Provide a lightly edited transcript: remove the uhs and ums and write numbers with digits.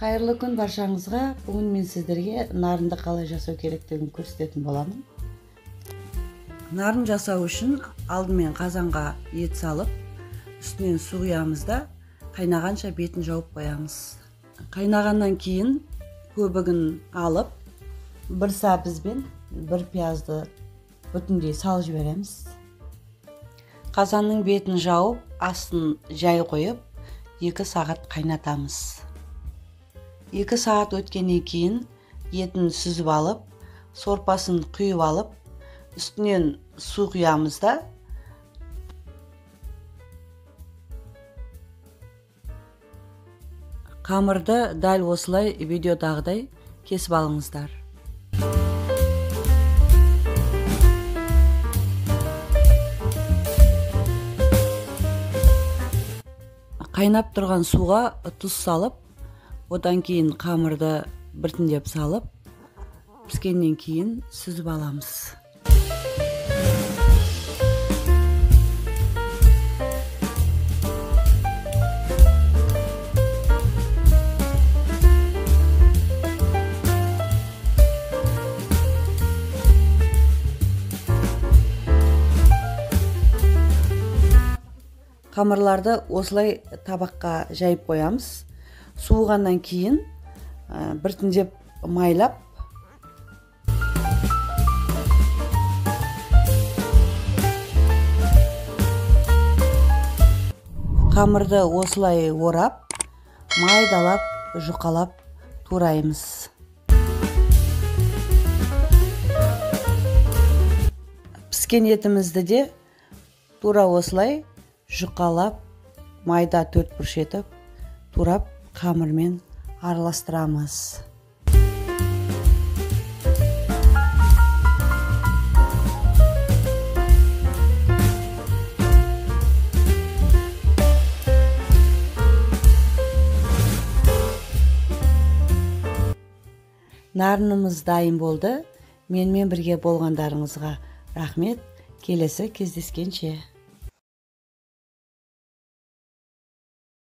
Қайырлы күн баршаңызға. Бүгін мен сіздерге нарынды қалай жасау керектігін көрсететін боламын. Нарын жасау үшін алдымен қазанға ет салып, үстінен су құямыз да қайнағанша бетін жауып қоямыз. Қайнағаннан кейін көбігін алып, бір сәбізбен бір пиязды бүтіндей салып жібереміз. Қазанның бетін жауып, астын жай қойып, 2 сағат қайнатамыз. 2 сағат өткеннен кейін етін сүзіп алып, сорпасын құйып алып, үстінен су құямыз да қамырды дәл осылай видеодағыдай кесіп алыңыздар. Қайнап тұрған суға тұз салып, одан кейін қамырды біртіндеп салып, піскеннен кейін сүзіп аламыз. Қамырларды осылай табаққа жайып қоямыз. Суығаннан кейін біртіндеп майлап, қамырды осылай орап, майдалап, жұқалап тураймыз. Піскен етімізді де тура осылай жұқалап, майда 4 бұрыш етіп, турап қамырмен араластырамыз. Нарынымыз дайын болды. Менімен бірге болғандарыңызға рахмет. Келесі кездескенше.